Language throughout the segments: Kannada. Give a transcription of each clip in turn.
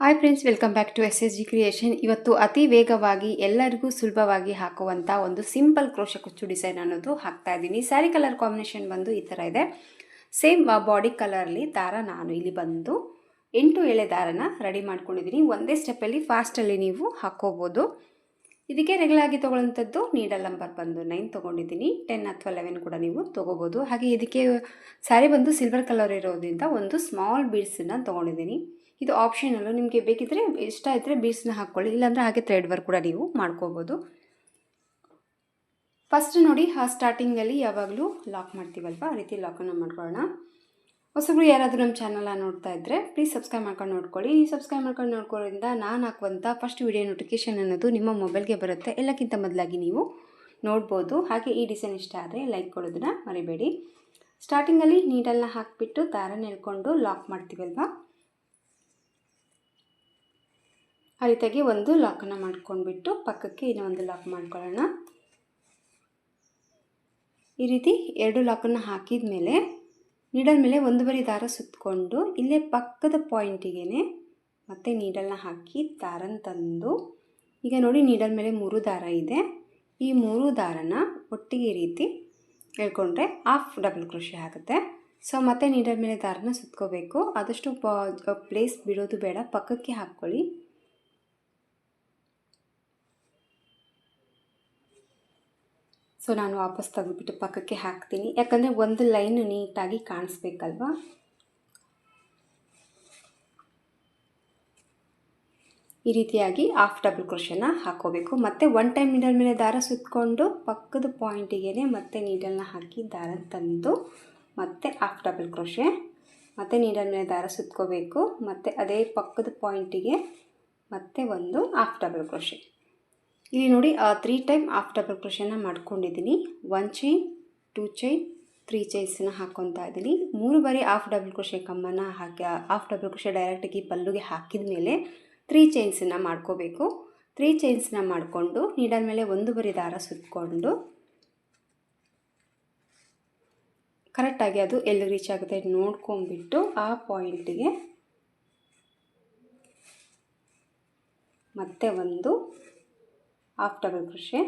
Hi friends, welcome back to SSG creation. ಇವತ್ತು ಅತಿ ವೇಗವಾಗಿ ಎಲ್ಲರಿಗೂ ಸುಲಭವಾಗಿ ಹಾಕುವಂಥ ಒಂದು ಸಿಂಪಲ್ ಕ್ರೋಶೆ ಕುಚ್ಚು ಡಿಸೈನ್ ಅನ್ನೋದು ಹಾಕ್ತಾ ಇದ್ದೀನಿ. ಸ್ಯಾರಿ ಕಲರ್ ಕಾಂಬಿನೇಷನ್ ಬಂದು ಈ ಥರ ಇದೆ. ಸೇಮ್ ಬಾಡಿ ಕಲರ್ಲಿ ದಾರ ನಾನು ಇಲ್ಲಿ ಬಂದು 8 ಎಳೆ ದಾರನ ರೆಡಿ ಮಾಡ್ಕೊಂಡಿದ್ದೀನಿ. ಒಂದೇ ಸ್ಟೆಪ್ಪಲ್ಲಿ ಫಾಸ್ಟಲ್ಲಿ ನೀವು ಹಾಕ್ಕೋಬೋದು. ಇದಕ್ಕೆ ರೆಗ್ಯುಲರ್ ಆಗಿ ತೊಗೊಳ್ಳೋಂಥದ್ದು ನೀಡಲ್ ನಂಬರ್ ಬಂದು 9 ತೊಗೊಂಡಿದ್ದೀನಿ. 10 ಅಥವಾ 11 ಕೂಡ ನೀವು ತೊಗೋಬೋದು. ಹಾಗೆ ಇದಕ್ಕೆ ಸ್ಯಾರಿ ಬಂದು ಸಿಲ್ವರ್ ಕಲರ್ ಇರೋದ್ರಿಂದ ಒಂದು ಸ್ಮಾಲ್ ಬೀಡ್ಸನ್ನು ತೊಗೊಂಡಿದ್ದೀನಿ. ಇದು ಆಪ್ಷನಲ್ಲು, ನಿಮಗೆ ಬೇಕಿದ್ದರೆ ಇಷ್ಟ ಇದ್ದರೆ ಬೀಡ್ಸ್ನ ಹಾಕ್ಕೊಳ್ಳಿ, ಇಲ್ಲಾಂದರೆ ಹಾಗೆ ಥ್ರೆಡ್ ವರ್ಕ್ ಕೂಡ ನೀವು ಮಾಡ್ಕೋಬೋದು. ಫಸ್ಟ್ ನೋಡಿ, ಸ್ಟಾರ್ಟಿಂಗಲ್ಲಿ ಯಾವಾಗಲೂ ಲಾಕ್ ಮಾಡ್ತೀವಲ್ವ, ಆ ರೀತಿ ಲಾಕನ್ನು ಮಾಡ್ಕೊಳ್ಳೋಣ. ಹೊಸಬ್ರು ಯಾರಾದರೂ ನಮ್ಮ ಚಾನಲ್ನ ನೋಡ್ತಾ ಇದ್ದರೆ ಪ್ಲೀಸ್ ಸಬ್ಸ್ಕ್ರೈಬ್ ಮಾಡ್ಕೊಂಡು ನೋಡ್ಕೊಳ್ಳಿ. ಈ ಸಬ್ಸ್ಕ್ರೈಬ್ ಮಾಡ್ಕೊಂಡು ನೋಡ್ಕೊಳ್ಳೋದ್ರಿಂದ ನಾನು ಹಾಕುವಂಥ ಫಸ್ಟ್ ವಿಡಿಯೋ ನೋಟಿಫಿಕೇಷನ್ ಅನ್ನೋದು ನಿಮ್ಮ ಮೊಬೈಲ್ಗೆ ಬರುತ್ತೆ. ಎಲ್ಲಕ್ಕಿಂತ ಮೊದಲಾಗಿ ನೀವು ನೋಡ್ಬೋದು. ಹಾಗೆ ಈ ಡಿಸೈನ್ ಇಷ್ಟ ಆದರೆ ಲೈಕ್ ಕೊಡೋದನ್ನ ಮರಿಬೇಡಿ. ಸ್ಟಾರ್ಟಿಂಗಲ್ಲಿ ನೀಡಲ್ನ ಹಾಕಿಬಿಟ್ಟು ದಾರನ ಎಳ್ಕೊಂಡು ಲಾಕ್ ಮಾಡ್ತೀವಲ್ವ, ಆ ರೀತಿಯಾಗಿ ಒಂದು ಲಾಕನ್ನು ಮಾಡ್ಕೊಂಡ್ಬಿಟ್ಟು ಪಕ್ಕಕ್ಕೆ ಇನ್ನೊಂದು ಲಾಕ್ ಮಾಡ್ಕೊಳ್ಳೋಣ. ಈ ರೀತಿ 2 ಲಾಕನ್ನು ಹಾಕಿದ ಮೇಲೆ ನೀಡಲ್ ಮೇಲೆ ಒಂದು ಬರಿ ದಾರ ಸುತ್ತಕೊಂಡು ಇಲ್ಲೇ ಪಕ್ಕದ ಪಾಯಿಂಟಿಗೆ ಮತ್ತೆ ನೀಡಲ್ನ ಹಾಕಿ ದಾರನ ತಂದು, ಈಗ ನೋಡಿ ನೀಡಲ್ ಮೇಲೆ 3 ದಾರ ಇದೆ. ಈ 3 ದಾರನ ಒಟ್ಟಿಗೆ ಈ ರೀತಿ ಎಳ್ಕೊಂಡ್ರೆ ಹಾಫ್ ಡಬಲ್ ಕ್ರೋಶೆ ಆಗುತ್ತೆ. ಸೊ ಮತ್ತೆ ನೀಡಲ್ ಮೇಲೆ ದಾರನ ಸುತ್ಕೋಬೇಕು. ಆದಷ್ಟು ಪ್ಲೇಸ್ ಬಿಡೋದು ಬೇಡ, ಪಕ್ಕಕ್ಕೆ ಹಾಕ್ಕೊಳ್ಳಿ. ಸೊ ನಾನು ವಾಪಸ್ ತೆಗೆದುಬಿಟ್ಟು ಪಕ್ಕಕ್ಕೆ ಹಾಕ್ತೀನಿ, ಯಾಕಂದರೆ ಒಂದು ಲೈನ್ ನೀಟಾಗಿ ಕಾಣಿಸ್ಬೇಕಲ್ವ. ಈ ರೀತಿಯಾಗಿ ಹಾಫ್ ಡಬಲ್ ಕ್ರೋಶೆನ ಹಾಕೋಬೇಕು. ಮತ್ತು 1 ಟೈಮ್ ನೀಡಲ್ ಮೇಲೆ ದಾರ ಸುತ್ತಕೊಂಡು ಪಕ್ಕದ ಪಾಯಿಂಟಿಗೆ ಮತ್ತೆ ನೀಡಲ್ನ ಹಾಕಿ ದಾರ ತಂದು ಮತ್ತೆ ಹಾಫ್ ಡಬಲ್ ಕ್ರೋಶೆ, ಮತ್ತು ನೀಡಲ್ ಮೇಲೆ ದಾರ ಸುತ್ಕೋಬೇಕು. ಮತ್ತು ಅದೇ ಪಕ್ಕದ ಪಾಯಿಂಟಿಗೆ ಮತ್ತೆ ಒಂದು ಹಾಫ್ ಡಬಲ್ ಕ್ರೋಶೆ. ಇಲ್ಲಿ ನೋಡಿ 3 ಟೈಮ್ ಹಾಫ್ ಡಬಲ್ ಕ್ರೋಶೆನ ಮಾಡ್ಕೊಂಡಿದ್ದೀನಿ. 1 ಚೈನ್, 2 ಚೈನ್, 3 ಚೈನ್ಸನ್ನ ಹಾಕ್ಕೊತಾ ಇದ್ದೀನಿ. 3 ಬಾರಿ ಹಾಫ್ ಡಬಲ್ ಕ್ರೋಶೆ ಕಮ್ಮನ್ನು ಹಾಕಿ ಹಾಫ್ ಡಬಲ್ ಕ್ರೋಶೆ ಡೈರೆಕ್ಟಾಗಿ ಪಲ್ಲುಗೆ ಹಾಕಿದ ಮೇಲೆ 3 ಚೈನ್ಸನ್ನು ಮಾಡ್ಕೋಬೇಕು. 3 ಚೈನ್ಸನ್ನ ಮಾಡಿಕೊಂಡು ನೀಡಲ್ ಮೇಲೆ ಒಂದು ಬರಿ ದಾರ ಸುತ್ತಕೊಂಡು ಕರೆಕ್ಟಾಗಿ ಅದು ಎಲ್ಲಿ ರೀಚ್ ಆಗುತ್ತೆ ನೋಡ್ಕೊಂಡ್ಬಿಟ್ಟು ಆ ಪಾಯಿಂಟಿಗೆ ಮತ್ತೆ ಒಂದು ಹಾಫ್ ಡಬಲ್ ಕ್ರೋಶೆ,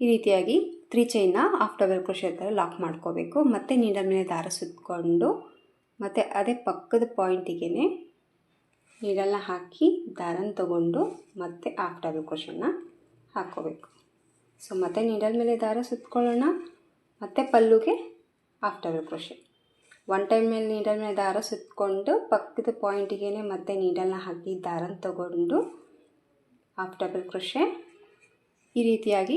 ಈ ರೀತಿಯಾಗಿ 3 ಚೈನ್ನ ಹಾಫ್ ಡಬಲ್ ಕ್ರೋಶೆ ಥರ ಲಾಕ್ ಮಾಡ್ಕೋಬೇಕು. ಮತ್ತು ನೀಡಲ್ ಮೇಲೆ ದಾರ ಸುತ್ತಕೊಂಡು ಮತ್ತು ಅದೇ ಪಕ್ಕದ ಪಾಯಿಂಟಿಗೆ ನೀಡಲ್ನ ಹಾಕಿ ದಾರನ ತಗೊಂಡು ಮತ್ತೆ ಹಾಫ್ ಡಬಲ್ ಕ್ರೋಶೆನ ಹಾಕ್ಕೋಬೇಕು. ಸೊ ಮತ್ತೆ ನೀಡಲ್ ಮೇಲೆ ದಾರ ಸುತ್ತಕೊಳ್ಳೋಣ, ಮತ್ತು ಪಲ್ಲುಗೆ ಹಾಫ್ ಡಬಲ್ ಕ್ರೋಶೆ. 1 ಟೈಮ್ ಮೇಲೆ ನೀಡಲ್ ಮೇಲೆ ದಾರ ಸುತ್ತಕೊಂಡು ಪಕ್ಕದ ಪಾಯಿಂಟಿಗೆ ಮತ್ತೆ ನೀಡಲ್ನ ಹಾಕಿ ದಾರನ ತಗೊಂಡು ಹಾಫ್ ಡಬಲ್ ಕ್ರೋಶೆ. ಈ ರೀತಿಯಾಗಿ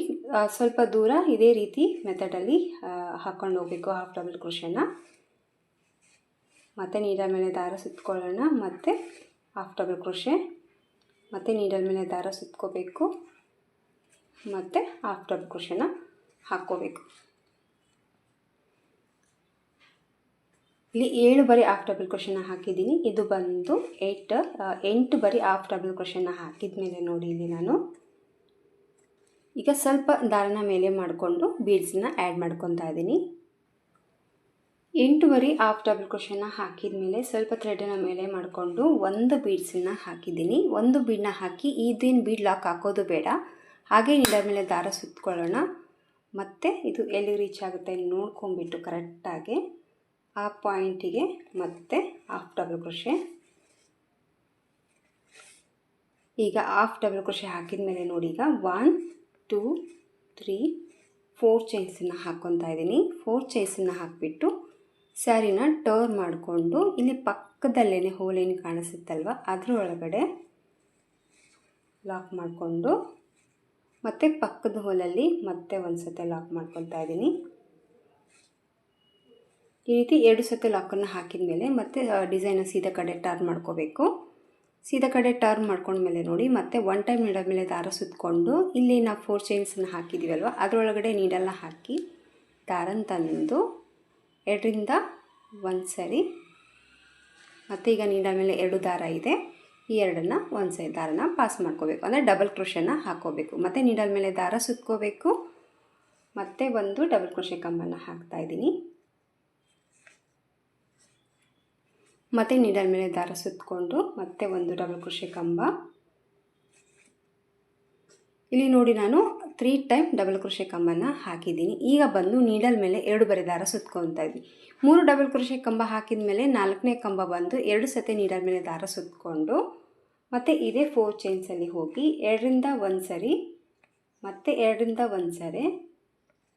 ಸ್ವಲ್ಪ ದೂರ ಇದೇ ರೀತಿ ಮೆಥಡಲ್ಲಿ ಹಾಕ್ಕೊಂಡು ಹೋಗಬೇಕು ಹಾಫ್ ಡಬಲ್ ಕ್ರೋಶೆನ. ಮತ್ತು ನೀಡಲ್ ಮೇಲೆ ದಾರ ಸುತ್ತಕೊಳ್ಳೋಣ, ಮತ್ತು ಹಾಫ್ ಡಬಲ್ ಕ್ರೋಶೆ, ಮತ್ತು ನೀಡಲ್ ಮೇಲೆ ದಾರ ಸುತ್ತಕೋಬೇಕು, ಮತ್ತು ಹಾಫ್ ಡಬಲ್ ಕ್ರೋಶೆನ ಹಾಕ್ಕೋಬೇಕು. ಇಲ್ಲಿ 7 ಬಾರಿ ಹಾಫ್ ಡಬಲ್ ಕ್ರೋಶೆನ ಹಾಕಿದ್ದೀನಿ. ಇದು ಬಂದು 8 ಬಾರಿ ಹಾಫ್ ಡಬಲ್ ಕ್ರೋಶೆನ ಹಾಕಿದ ಮೇಲೆ ನೋಡಿ, ಇಲ್ಲಿ ನಾನು ಈಗ ಸ್ವಲ್ಪ ದಾರನ ಮೇಲೆ ಮಾಡಿಕೊಂಡು ಬೀಡ್ಸನ್ನ ಆ್ಯಡ್ ಮಾಡ್ಕೊತಾ ಇದ್ದೀನಿ. 8 ಬಾರಿ ಹಾಫ್ ಡಬಲ್ ಕ್ರೋಶೆನ ಹಾಕಿದ ಮೇಲೆ ಸ್ವಲ್ಪ ಥ್ರೆಡನ್ನು ಮೇಲೆ ಮಾಡಿಕೊಂಡು ಒಂದು ಬೀಡ್ಸನ್ನು ಹಾಕಿದ್ದೀನಿ. ಒಂದು ಬೀಡನ್ನ ಹಾಕಿ ಇದೇನು ಬೀಡ್ ಲಾಕ್ ಹಾಕೋದು ಬೇಡ, ಹಾಗೆ ನೀಡಲ್ ಮೇಲೆ ದಾರ ಸುತ್ತಕೊಳ್ಳೋಣ. ಮತ್ತು ಇದು ಎಲ್ಲಿ ರೀಚ್ ಆಗುತ್ತೆ ನೋಡ್ಕೊಂಬಿಟ್ಟು ಕರೆಕ್ಟಾಗಿ ಆ ಪಾಯಿಂಟಿಗೆ ಮತ್ತೆ ಹಾಫ್ ಡಬಲ್ ಕ್ರೋಶೆ. ಈಗ ಹಾಫ್ ಡಬಲ್ ಕ್ರೋಶೆ ಹಾಕಿದ ಮೇಲೆ ನೋಡಿ, ಈಗ 1 2 3 4 ಚೈನ್ಸನ್ನು ಹಾಕ್ಕೊತಾ ಇದ್ದೀನಿ. 4 ಚೈನ್ಸನ್ನು ಹಾಕಿಬಿಟ್ಟು ಸ್ಯಾರಿನ ಟರ್ನ್ ಮಾಡಿಕೊಂಡು ಇಲ್ಲಿ ಪಕ್ಕದಲ್ಲೇ ಹೋಲೇನು ಕಾಣಿಸುತ್ತಲ್ವ ಅದರೊಳಗಡೆ ಲಾಕ್ ಮಾಡಿಕೊಂಡು ಮತ್ತು ಪಕ್ಕದ ಹೋಲಲ್ಲಿ ಮತ್ತೆ ಒಂದು ಸತಿ ಲಾಕ್ ಮಾಡ್ಕೊತಾ ಇದ್ದೀನಿ. ಈ ರೀತಿ 2 ಸತಿ ಲಾಕನ್ನು ಹಾಕಿದ ಮೇಲೆ ಮತ್ತೆ ಡಿಸೈನ ಸೀದಾ ಕಡೆ ಟರ್ನ್ ಮಾಡ್ಕೋಬೇಕು. ಸೀದಾ ಕಡೆ ಟರ್ನ್ ಮಾಡ್ಕೊಂಡ್ಮೇಲೆ ನೋಡಿ, ಮತ್ತೆ 1 ಟೈಮ್ ನೀಡಲ್ ಮೇಲೆ ದಾರ ಸುತ್ತಕೊಂಡು ಇಲ್ಲಿ ನಾವು 4 ಚೈನ್ಸನ್ನು ಹಾಕಿದ್ದೀವಲ್ವ ಅದರೊಳಗಡೆ ನೀಡಲ್ನ ಹಾಕಿ ದಾರನ ತಂದು 2ರಿಂದ 1 ಸರಿ, ಮತ್ತು ಈಗ ನೀಡಲ್ ಮೇಲೆ 2 ದಾರ ಇದೆ, ಈ 2ನ್ನ ಒಂದು ಸರಿ ದಾರನ ಪಾಸ್ ಮಾಡ್ಕೋಬೇಕು, ಅಂದರೆ ಡಬಲ್ ಕ್ರೋಶೆನ ಹಾಕ್ಕೋಬೇಕು. ಮತ್ತು ನೀಡಲ್ ಮೇಲೆ ದಾರ ಸುತ್ತಕೋಬೇಕು, ಮತ್ತು ಒಂದು ಡಬಲ್ ಕ್ರೋಶೆ ಕಮ್ಮನ್ನು ಹಾಕ್ತಾಯಿದ್ದೀನಿ. ಮತ್ತು ನೀಡಲ್ ಮೇಲೆ ದಾರ ಸುತ್ತಕೊಂಡು ಮತ್ತೆ ಒಂದು ಡಬಲ್ ಕ್ರೋಶೆ ಕಂಬ. ಇಲ್ಲಿ ನೋಡಿ ನಾನು 3 ಟೈಮ್ ಡಬಲ್ ಕ್ರೋಶೆ ಕಂಬನ ಹಾಕಿದ್ದೀನಿ. ಈಗ ಬಂದು ನೀಡಲ್ ಮೇಲೆ 2 ಬರೆ ದಾರ ಸುತ್ಕೊತಾ ಇದ್ದೀನಿ. 3 ಡಬಲ್ ಕ್ರೋಶೆ ಕಂಬ ಹಾಕಿದ ಮೇಲೆ 4ನೇ ಕಂಬ ಬಂದು 2 ಸತಿ ನೀಡಲ್ ಮೇಲೆ ದಾರ ಸುತ್ತಕೊಂಡು ಮತ್ತು ಇದೇ 4 ಚೈನ್ಸಲ್ಲಿ ಹೋಗಿ 2ರಿಂದ 1 ಸರಿ ಮತ್ತು 2ರಿಂದ 1 ಸರಿ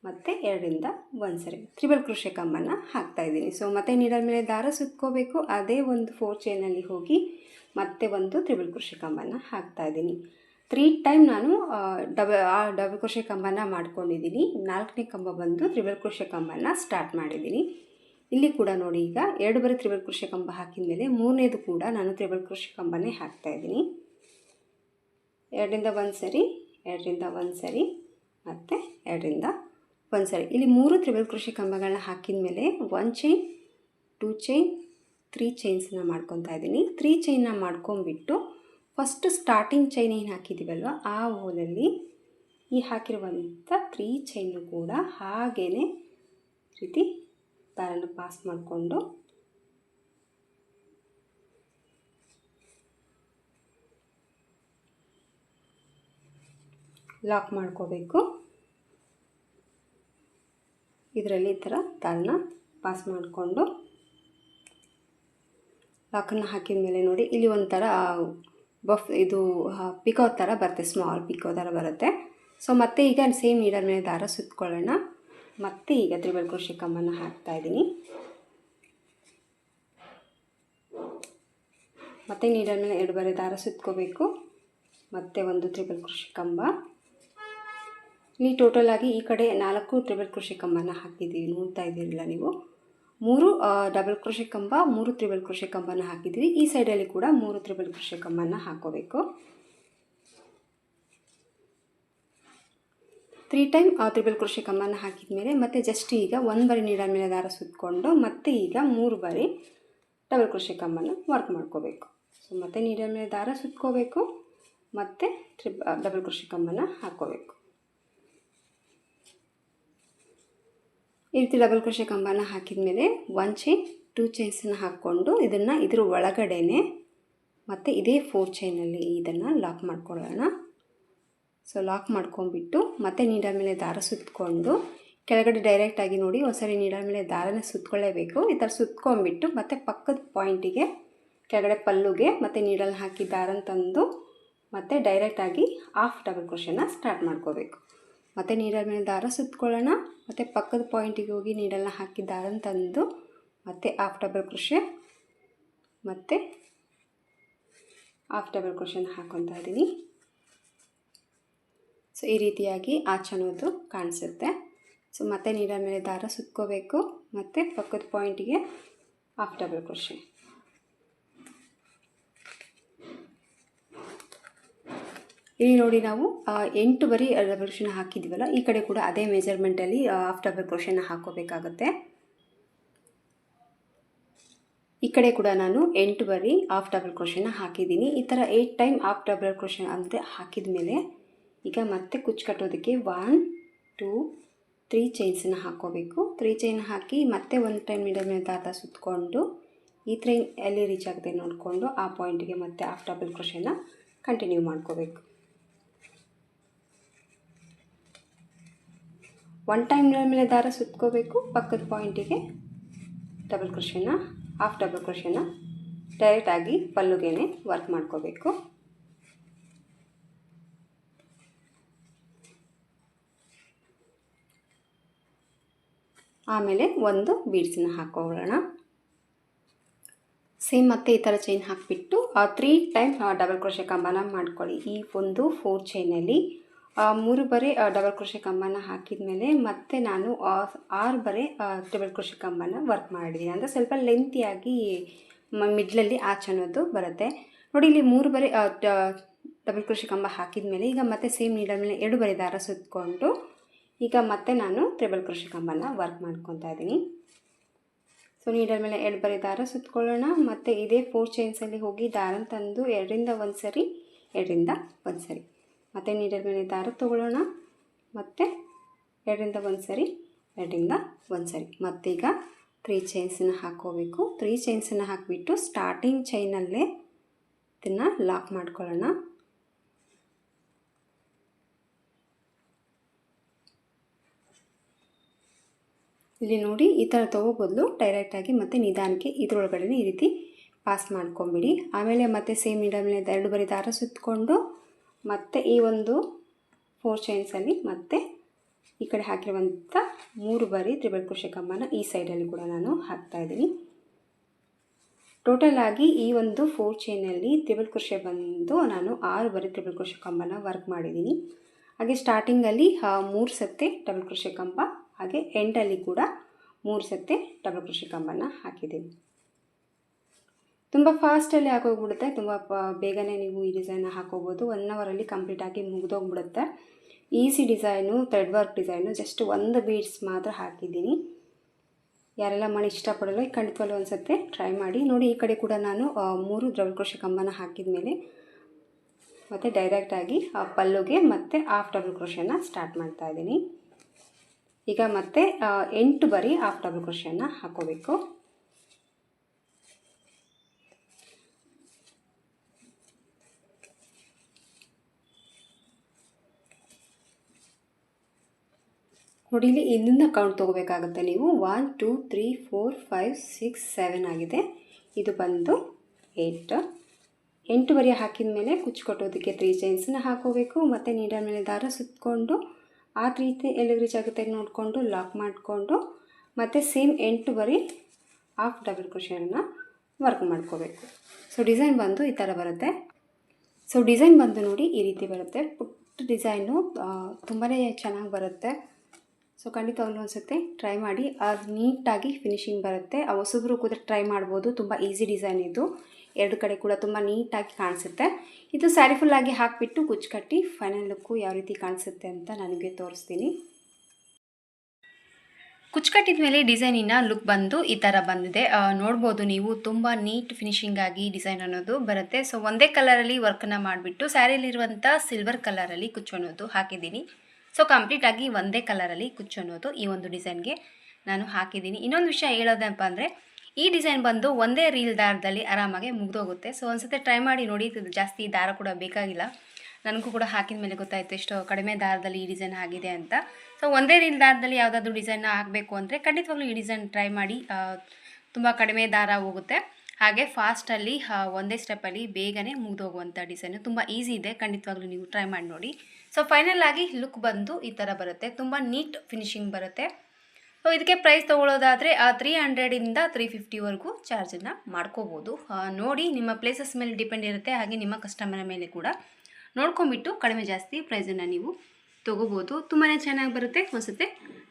ಮತ್ತು 2ರಿಂದ 1 ಸರಿ ತ್ರಿಬಲ್ ಕ್ರೋಶೆ ಕಂಬನ ಹಾಕ್ತಾಯಿದ್ದೀನಿ. ಸೊ ಮತ್ತೆ ನೀಡಲ್ ಮೇಲೆ ದಾರ ಸುತ್ಕೋಬೇಕು. ಅದೇ ಒಂದು 4 ಚೈನಲ್ಲಿ ಹೋಗಿ ಮತ್ತೆ ಒಂದು ತ್ರಿಬಲ್ ಕ್ರೋಶೆ ಕಂಬನ ಹಾಕ್ತಾಯಿದ್ದೀನಿ. 3 ಟೈಮ್ ನಾನು ಡಬಲ್ ಕ್ರೋಶೆ ಕಂಬನ ಮಾಡ್ಕೊಂಡಿದ್ದೀನಿ. 4ನೇ ಕಂಬ ಬಂದು ತ್ರಿಬಲ್ ಕ್ರೋಶೆ ಕಂಬನ ಸ್ಟಾರ್ಟ್ ಮಾಡಿದ್ದೀನಿ. ಇಲ್ಲಿ ಕೂಡ ನೋಡಿ ಈಗ 2 ಬರೆ ತ್ರಿಬಲ್ ಕ್ರೋಶೆ ಕಂಬ ಹಾಕಿದ ಮೇಲೆ 3ನೇದು ಕೂಡ ನಾನು ತ್ರಿಬಲ್ ಕ್ರೋಶೆ ಕಂಬನೇ ಹಾಕ್ತಾಯಿದ್ದೀನಿ. 2ರಿಂದ 1 ಸರಿ 2ರಿಂದ 1 ಸರಿ ಮತ್ತು 2ರಿಂದ 1 ಸರಿ. ಇಲ್ಲಿ 3 ತ್ರಿಬಲ್ ಕ್ರೋಶೆ ಕಂಬಗಳನ್ನ ಹಾಕಿದ ಮೇಲೆ 1 ಚೈನ್ 2 ಚೈನ್ 3 ಚೈನ್ಸನ್ನ ಮಾಡ್ಕೊತಾ ಇದ್ದೀನಿ. 3 ಚೈನ್ನ ಮಾಡ್ಕೊಂಬಿಟ್ಟು ಫಸ್ಟ್ ಸ್ಟಾರ್ಟಿಂಗ್ ಚೈನ್ ಏನು ಹಾಕಿದ್ದೀವಲ್ವ ಆ ಹೋಲಲ್ಲಿ ಈ ಹಾಕಿರುವಂಥ 3 ಚೈನು ಕೂಡ ಹಾಗೇ ರೀತಿ ದಾರನ ಪಾಸ್ ಮಾಡಿಕೊಂಡು ಲಾಕ್ ಮಾಡ್ಕೋಬೇಕು. ಇದರಲ್ಲಿ ಈ ಥರ ದಾರನ ಪಾಸ್ ಮಾಡಿಕೊಂಡು ಲಾಕನ್ನು ಹಾಕಿದ ಮೇಲೆ ನೋಡಿ ಇಲ್ಲಿ ಒಂಥರ ಇದು ಪಿಕೋ ಥರ ಬರುತ್ತೆ, ಸ್ಮಾಲ್ ಪಿಕೋ ಥರ ಬರುತ್ತೆ. ಸೊ ಮತ್ತೆ ಈಗ ಸೇಮ್ ನೀಡಲ್ ಮೇಲೆ ದಾರ ಸುತ್ಕೊಳ್ಳೋಣ. ಮತ್ತೆ ಈಗ ತ್ರಿಬಲ್ ಕ್ರೋಶೆ ಕಂಬನ ಹಾಕ್ತಾಯಿದ್ದೀನಿ. ಮತ್ತೆ ನೀಡಲ್ ಮೇಲೆ 2 ಬರೆ ದಾರ ಸುತ್ಕೋಬೇಕು. ಮತ್ತೆ ಒಂದು ತ್ರಿಬಲ್ ಕ್ರೋಶೆ ಕಂಬ. ಇಲ್ಲಿ ಟೋಟಲ್ ಆಗಿ ಈ ಕಡೆ 4 ತ್ರಿಬಲ್ ಕ್ರೋಶೆ ಕಂಬನ ಹಾಕಿದ್ದೀವಿ, ನೋಡ್ತಾ ಇದ್ದೀರಲ್ಲ ನೀವು. 3 ಡಬಲ್ ಕ್ರೋಶೆ ಕಂಬ 3 ತ್ರಿಬಲ್ ಕ್ರೋಶೆ ಕಂಬನ ಹಾಕಿದ್ವಿ. ಈ ಸೈಡಲ್ಲಿ ಕೂಡ 3 ತ್ರಿಬಲ್ ಕ್ರೋಶೆ ಕಂಬನ ಹಾಕೋಬೇಕು. 3 ಟೈಮ್ ತ್ರಿಬಲ್ ಕ್ರೋಶೆ ಕಂಬನ ಹಾಕಿದ ಮೇಲೆ ಮತ್ತೆ ಜಸ್ಟ್ ಈಗ 1 ಬರೆ ನೀಡಲ್ ಮೇಲೆ ದಾರ ಸುತ್ತಕೊಂಡು ಮತ್ತೆ ಈಗ 3 ಬರೆ ಡಬಲ್ ಕ್ರೋಶೆ ಕಂಬನ ವರ್ಕ್ ಮಾಡ್ಕೋಬೇಕು. ಸೊ ಮತ್ತೆ ನೀಡಲ್ ಮೇಲೆ ದಾರ ಸುತ್ಕೋಬೇಕು ಮತ್ತು ಡಬಲ್ ಕ್ರೋಶೆ ಕಂಬನ ಹಾಕ್ಕೋಬೇಕು. ಈ ರೀತಿ ಡಬಲ್ ಕ್ರೋಶೆ ಕಂಬನ ಹಾಕಿದ ಮೇಲೆ 1 ಚೈನ್ 2 ಚೈನ್ಸನ್ನು ಹಾಕ್ಕೊಂಡು ಇದನ್ನು ಇದ್ರ ಒಳಗಡೆನೆ ಮತ್ತು ಇದೇ 4 ಚೈನಲ್ಲಿ ಇದನ್ನು ಲಾಕ್ ಮಾಡ್ಕೊಳ್ಳೋಣ. ಸೊ ಲಾಕ್ ಮಾಡ್ಕೊಂಬಿಟ್ಟು ಮತ್ತೆ ನೀಡಲ್ ಮೇಲೆ ದಾರ ಸುತ್ತಕೊಂಡು ಕೆಳಗಡೆ ಡೈರೆಕ್ಟಾಗಿ ನೋಡಿ ಒಂದ್ಸರಿ ನೀಡಲ್ ಮೇಲೆ ದಾರನ ಸುತ್ತಕೊಳ್ಳೇಬೇಕು. ಈ ಥರ ಸುತ್ಕೊಂಡ್ಬಿಟ್ಟು ಮತ್ತು ಪಕ್ಕದ ಪಾಯಿಂಟಿಗೆ ಕೆಳಗಡೆ ಪಲ್ಲುಗೆ ಮತ್ತು ನೀಡಲ್ ಹಾಕಿ ದಾರನ ತಂದು ಮತ್ತು ಡೈರೆಕ್ಟಾಗಿ ಹಾಫ್ ಡಬಲ್ ಕ್ರೋಶೆನ ಸ್ಟಾರ್ಟ್ ಮಾಡ್ಕೋಬೇಕು. ಮತ್ತು ನೀಡಲ್ ಮೇಲೆ ದಾರ ಸುತ್ಕೊಳ್ಳೋಣ ಮತ್ತು ಪಕ್ಕದ ಪಾಯಿಂಟಿಗೆ ಹೋಗಿ ನೀಡಲ್ನ ಹಾಕಿ ದಾರನ ತಂದು ಮತ್ತು ಹಾಫ್ ಡಬಲ್ ಕ್ರೋಶೆ ಮತ್ತು ಹಾಫ್ ಡಬಲ್ ಕ್ರೋಶೆನ ಹಾಕ್ಕೊತಾ ಇದ್ದೀನಿ. ಸೊ ಈ ರೀತಿಯಾಗಿ ಆಚೆನೋದು ಕಾಣಿಸುತ್ತೆ. ಸೊ ಮತ್ತೆ ನೀಡಲ್ ಮೇಲೆ ದಾರ ಸುತ್ಕೋಬೇಕು ಮತ್ತು ಪಕ್ಕದ ಪಾಯಿಂಟಿಗೆ ಹಾಫ್ ಡಬಲ್ ಕ್ರೋಶೆ. ಇಲ್ಲಿ ನೋಡಿ ನಾವು 8 ಬರಿ ಡಬಲ್ ಕ್ರೋಶೆನ ಹಾಕಿದ್ದೀವಲ್ಲ, ಈ ಕಡೆ ಕೂಡ ಅದೇ ಮೆಜರ್ಮೆಂಟಲ್ಲಿ ಹಾಫ್ ಡಬಲ್ ಕ್ರೋಶೆನ ಹಾಕೋಬೇಕಾಗುತ್ತೆ. ಈ ಕಡೆ ಕೂಡ ನಾನು 8 ಬರಿ ಹಾಫ್ ಡಬಲ್ ಕ್ರೋಶೆನ ಹಾಕಿದ್ದೀನಿ. ಈ ಥರ 8 ಟೈಮ್ ಹಾಫ್ ಡಬಲ್ ಕ್ರೋಶೆ ಅಂದರೆ ಹಾಕಿದ ಮೇಲೆ ಈಗ ಮತ್ತೆ ಕುಚ್ಚು ಕಟ್ಟೋದಕ್ಕೆ 1 2 3 ಚೈನ್ಸನ್ನು ಹಾಕ್ಕೋಬೇಕು. 3 ಚೈನ್ ಹಾಕಿ ಮತ್ತೆ 1 ಟೈಮ್ ನೀಡಲ್ ಮೇಲೆ ದಾರ ಸುತ್ತಕೊಂಡು ಈ ಟ್ರೈನ್ ಎಲ್ಲಿ ರೀಚ್ ಆಗುತ್ತೆ ನೋಡಿಕೊಂಡು ಆ ಪಾಯಿಂಟಿಗೆ ಮತ್ತೆ ಹಾಫ್ ಡಬಲ್ ಕ್ರೋಶೆನ ಕಂಟಿನ್ಯೂ ಮಾಡ್ಕೋಬೇಕು. 1 ಟೈಮ್ ನೀಡಲ್ ಮೇಲೆ ದಾರ ಸುತ್ಕೋಬೇಕು. ಪಕ್ಕದ ಪಾಯಿಂಟಿಗೆ ಡಬಲ್ ಕ್ರೋಶೆನ ಹಾಫ್ ಡಬಲ್ ಕ್ರೋಶೆನ ಡೈರೆಕ್ಟಾಗಿ ಪಲ್ಲುಗೇನೆ ವರ್ಕ್ ಮಾಡ್ಕೋಬೇಕು. ಆಮೇಲೆ ಒಂದು ಬೀಡ್ಸನ್ನ ಹಾಕೊಳ್ಳೋಣ. ಸೇಮ್ ಮತ್ತೆ ಈ ಥರ ಚೈನ್ ಹಾಕಿಬಿಟ್ಟು 3 ಟೈಮ್ ಡಬಲ್ ಕ್ರೋಶೆ ಕಂಬನ ಮಾಡ್ಕೊಳ್ಳಿ. ಈ ಒಂದು 4 ಚೈನಲ್ಲಿ 3 ಬರೆ ಡಬಲ್ ಕ್ರೋಶೆ ಕಂಬನ ಹಾಕಿದ ಮೇಲೆ ಮತ್ತೆ ನಾನು 6 ಬರೆ ಡಬಲ್ ಕ್ರೋಶೆ ಕಂಬನ ವರ್ಕ್ ಮಾಡಿದ್ದೀನಿ. ಅಂದರೆ ಸ್ವಲ್ಪ ಲೆಂತಿಯಾಗಿ ಮಿಡ್ಲಲ್ಲಿ ಆಚೆ ಅನ್ನೋದು ಬರುತ್ತೆ ನೋಡಿ. ಇಲ್ಲಿ 3 ಬರೆ ಡಬಲ್ ಕ್ರೋಶೆ ಕಂಬ ಹಾಕಿದ ಮೇಲೆ ಈಗ ಮತ್ತೆ ಸೇಮ್ ನೀಡಲ್ ಮೇಲೆ 2 ಬರೆ ದಾರ ಸುತ್ತಕೊಂಡು ಈಗ ಮತ್ತೆ ನಾನು ಟ್ರಿಬಲ್ ಕ್ರೋಶೆ ಕಂಬನ ವರ್ಕ್ ಮಾಡ್ಕೊತಾ ಇದ್ದೀನಿ. ಸೊ ನೀಡಲ್ ಮೇಲೆ 2 ಬರೆ ದಾರ ಸುತ್ತಕೊಳ್ಳೋಣ. ಮತ್ತು ಇದೇ 4 ಚೈನ್ಸಲ್ಲಿ ಹೋಗಿ ದಾರನ ತಂದು 2ರಿಂದ 1 ಸರಿ 2ರಿಂದ 1 ಸರಿ ಮತ್ತು ನೀಡಲ್ ಮೇಲೆ ದಾರ ತೊಗೊಳ್ಳೋಣ. ಮತ್ತು 2ರಿಂದ 1 ಸರಿ 2ರಿಂದ 1 ಸರಿ ಮತ್ತೀಗ 3 ಚೈನ್ಸನ್ನು ಹಾಕ್ಕೋಬೇಕು. 3 ಚೈನ್ಸನ್ನು ಹಾಕಿಬಿಟ್ಟು ಸ್ಟಾರ್ಟಿಂಗ್ ಚೈನಲ್ಲೇ ಇದನ್ನು ಲಾಕ್ ಮಾಡ್ಕೊಳ್ಳೋಣ. ಇಲ್ಲಿ ನೋಡಿ ಈ ಥರ ತೊಗೋಬದಲು ಡೈರೆಕ್ಟಾಗಿ ಮತ್ತು ನಿಧಾನಕ್ಕೆ ಇದರೊಳಗಡೆ ಈ ರೀತಿ ಪಾಸ್ ಮಾಡ್ಕೊಂಬಿಡಿ. ಆಮೇಲೆ ಮತ್ತೆ ಸೇಮ್ ನೀಡಲ್ ಮೇಲೆ 2 ಬರಿ ದಾರ ಸುತ್ತಕೊಂಡು ಮತ್ತು ಈ ಒಂದು 4 ಚೈನ್ಸಲ್ಲಿ ಮತ್ತೆ ಈ ಕಡೆ ಹಾಕಿರುವಂಥ 3 ಬರಿ ತ್ರಿಬಲ್ ಕ್ರೋಶೆ ಕಂಬನ ಈ ಸೈಡಲ್ಲಿ ಕೂಡ ನಾನು ಹಾಕ್ತಾಯಿದ್ದೀನಿ. ಟೋಟಲ್ ಆಗಿ ಈ ಒಂದು 4 ಚೈನಲ್ಲಿ ತ್ರಿಬಲ್ ಕ್ರೋಶೆ ಬಂದು ನಾನು 6 ಬರಿ ತ್ರಿಬಲ್ ಕ್ರೋಶೆ ಕಂಬನ ವರ್ಕ್ ಮಾಡಿದ್ದೀನಿ. ಹಾಗೆ ಸ್ಟಾರ್ಟಿಂಗಲ್ಲಿ 3 ಸತಿ ಡಬಲ್ ಕ್ರೋಶೆ ಕಂಬ, ಹಾಗೆ ಎಂಡಲ್ಲಿ ಕೂಡ 3 ಸತಿ ಡಬಲ್ ಕ್ರೋಶೆ ಕಂಬನ ಹಾಕಿದ್ದೀನಿ. ತುಂಬ ಫಾಸ್ಟಲ್ಲಿ ಹಾಕೋಗ್ಬಿಡುತ್ತೆ, ತುಂಬ ಬೇಗನೆ ನೀವು ಈ ಡಿಸೈನ್ನ ಹಾಕೋಬೋದು. 1 ಅವರಲ್ಲಿ ಕಂಪ್ಲೀಟಾಗಿ ಮುಗಿದೋಗ್ಬಿಡುತ್ತೆ. Easy design, thread work design, just 1 beads ಮಾತ್ರ ಹಾಕಿದ್ದೀನಿ. ಯಾರೆಲ್ಲ ಮಾಡಿ ಇಷ್ಟಪಡೋಲ್ಲ ಖಂಡಿತವಾಗ್ಲೂ ಒಂದು ಸತಿ ಟ್ರೈ ಮಾಡಿ ನೋಡಿ. ಈ ಕಡೆ ಕೂಡ ನಾನು 3 ಡಬಲ್ ಕ್ರೋಶೆ ಕಂಬನ ಹಾಕಿದ ಮೇಲೆ ಮತ್ತು ಡೈರೆಕ್ಟಾಗಿ ಪಲ್ಲುಗೆ ಮತ್ತು ಹಾಫ್ ಡಬಲ್ ಕ್ರೋಶೆನ ಸ್ಟಾರ್ಟ್ ಮಾಡ್ತಾಯಿದ್ದೀನಿ. ಈಗ ಮತ್ತೆ 8 ಬರಿ ಹಾಫ್ ಡಬಲ್ ಕ್ರೋಶೆನ ಹಾಕೋಬೇಕು. ನೋಡಿ ಇಲ್ಲಿ ಇಲ್ಲಿಂದ ಕೌಂಟ್ ತೊಗೋಬೇಕಾಗುತ್ತೆ ನೀವು. 1 2 3 4 5 6 7 ಆಗಿದೆ. ಇದು ಬಂದು 8 ಬರಿ ಹಾಕಿದ ಮೇಲೆ ಕುಚ್ಚು ಕಟ್ಟೋದಕ್ಕೆ 3 ಚೈನ್ಸನ್ನ ಹಾಕೋಬೇಕು. ಮತ್ತು ನೀಡಲ್ ಮೇಲೆ ದಾರ ಸುತ್ತಕೊಂಡು ಆ ರೀತಿ ಎಲ್ಲಿಗೆ ರೀಚ್ ಆಗುತ್ತೆ ನೋಡಿಕೊಂಡು ಲಾಕ್ ಮಾಡಿಕೊಂಡು ಮತ್ತು ಸೇಮ್ 8 ಬರಿ ಹಾಫ್ ಡಬಲ್ ಕ್ರೋಶೆಯನ್ನು ವರ್ಕ್ ಮಾಡ್ಕೋಬೇಕು. ಸೊ ಡಿಸೈನ್ ಬಂದು ಈ ಥರ ಬರುತ್ತೆ. ಸೊ ಡಿಸೈನ್ ಬಂದು ನೋಡಿ ಈ ರೀತಿ ಬರುತ್ತೆ. ಪುಟ್ಟ ಡಿಸೈನು ತುಂಬಾ ಚೆನ್ನಾಗಿ ಬರುತ್ತೆ. ಸೊ ಖಂಡಿತವಾಗ್ಲೂ ಒಂದು ಸತಿ ಟ್ರೈ ಮಾಡಿ. ಅದು ನೀಟಾಗಿ ಫಿನಿಶಿಂಗ್ ಬರುತ್ತೆ. ಹೊಸಬ್ರು ಕೂಡ ಟ್ರೈ ಮಾಡ್ಬೋದು. ತುಂಬ ಈಸಿ ಡಿಸೈನ್ ಇದು. 2 ಕಡೆ ಕೂಡ ತುಂಬ ನೀಟಾಗಿ ಕಾಣಿಸುತ್ತೆ. ಇದು ಸ್ಯಾರಿ ಫುಲ್ಲಾಗಿ ಹಾಕಿಬಿಟ್ಟು ಕುಚ್ಚು ಕಟ್ಟಿ ಫೈನಲ್ ಲುಕ್ಕು ಯಾವ ರೀತಿ ಕಾಣಿಸುತ್ತೆ ಅಂತ ನನಗೆ ತೋರಿಸ್ತೀನಿ. ಕುಚ್ಚು ಕಟ್ಟಿದ ಮೇಲೆ ಡಿಸೈನಿನ ಲುಕ್ ಬಂದು ಈ ಥರ ಬಂದಿದೆ. ನೋಡ್ಬೋದು ನೀವು, ತುಂಬ ನೀಟ್ ಫಿನಿಶಿಂಗ್ ಆಗಿ ಡಿಸೈನ್ ಅನ್ನೋದು ಬರುತ್ತೆ. ಸೊ ಒಂದೇ ಕಲರಲ್ಲಿ ವರ್ಕನ್ನು ಮಾಡಿಬಿಟ್ಟು ಸ್ಯಾರಿಲಿರುವಂಥ ಸಿಲ್ವರ್ ಕಲರಲ್ಲಿ ಕುಚ್ಚು ಅನ್ನೋದು ಹಾಕಿದ್ದೀನಿ. ಸೊ ಕಂಪ್ಲೀಟಾಗಿ ಒಂದೇ ಕಲರಲ್ಲಿ ಕುಚ್ಚು ಅನ್ನೋದು ಈ ಒಂದು ಡಿಸೈನ್ಗೆ ನಾನು ಹಾಕಿದ್ದೀನಿ. ಇನ್ನೊಂದು ವಿಷಯ ಹೇಳೋದಪ್ಪ ಅಂದರೆ ಈ ಡಿಸೈನ್ ಬಂದು ಒಂದೇ ರೀಲ್ ದಾರದಲ್ಲಿ ಆರಾಮಾಗಿ ಮುಗಿದೋಗುತ್ತೆ. ಸೊ ಒಂದು ಸತಿ ಟ್ರೈ ಮಾಡಿ ನೋಡಿ. ಜಾಸ್ತಿ ದಾರ ಕೂಡ ಬೇಕಾಗಿಲ್ಲ. ನನಗೂ ಕೂಡ ಹಾಕಿದ ಮೇಲೆ ಗೊತ್ತಾಯಿತು ಎಷ್ಟು ಕಡಿಮೆ ದಾರದಲ್ಲಿ ಈ ಡಿಸೈನ್ ಆಗಿದೆ ಅಂತ. ಸೊ ಒಂದೇ ರೀಲ್ ದಾರದಲ್ಲಿ ಯಾವುದಾದ್ರೂ ಡಿಸೈನ್ನ ಹಾಕಬೇಕು ಅಂದರೆ ಖಂಡಿತವಾಗ್ಲೂ ಈ ಡಿಸೈನ್ ಟ್ರೈ ಮಾಡಿ. ತುಂಬ ಕಡಿಮೆ ದಾರ ಹೋಗುತ್ತೆ, ಹಾಗೆ ಫಾಸ್ಟಲ್ಲಿ ಒಂದೇ ಸ್ಟೆಪ್ಪಲ್ಲಿ ಬೇಗನೆ ಮುಗಿದೋಗುವಂಥ ಡಿಸೈನು. ತುಂಬ ಈಸಿ ಇದೆ, ಖಂಡಿತವಾಗ್ಲೂ ನೀವು ಟ್ರೈ ಮಾಡಿ ನೋಡಿ. ಸೊ ಫೈನಲ್ ಆಗಿ ಲುಕ್ ಬಂದು ಈ ಥರ ಬರುತ್ತೆ. ತುಂಬ ನೀಟ್ ಫಿನಿಶಿಂಗ್ ಬರುತ್ತೆ. ಸೊ ಇದಕ್ಕೆ ಪ್ರೈಸ್ ತೊಗೊಳ್ಳೋದಾದರೆ 300ಇಂದ 350ವರೆಗೂ ಚಾರ್ಜನ್ನು ಮಾಡ್ಕೋಬೋದು. ನೋಡಿ, ನಿಮ್ಮ ಪ್ಲೇಸಸ್ ಮೇಲೆ ಡಿಪೆಂಡ್ ಇರುತ್ತೆ, ಹಾಗೆ ನಿಮ್ಮ ಕಸ್ಟಮರ್ ಮೇಲೆ ಕೂಡ ನೋಡ್ಕೊಂಬಿಟ್ಟು ಕಡಿಮೆ ಜಾಸ್ತಿ ಪ್ರೈಸನ್ನು ನೀವು ತೊಗೋಬೋದು. ತುಂಬಾ ಚೆನ್ನಾಗಿ ಬರುತ್ತೆ. ಒಂದ್ಸತಿ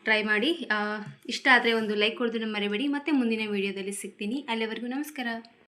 ಟ್ರೈ ಮಾಡಿ. ಇಷ್ಟ ಆದರೆ ಒಂದು ಲೈಕ್ ಕೊಡೋದನ್ನು ಮರಿಬೇಡಿ. ಮತ್ತೆ ಮುಂದಿನ ವೀಡಿಯೋದಲ್ಲಿ ಸಿಗ್ತೀನಿ. ಅಲ್ಲಿವರೆಗೂ ನಮಸ್ಕಾರ.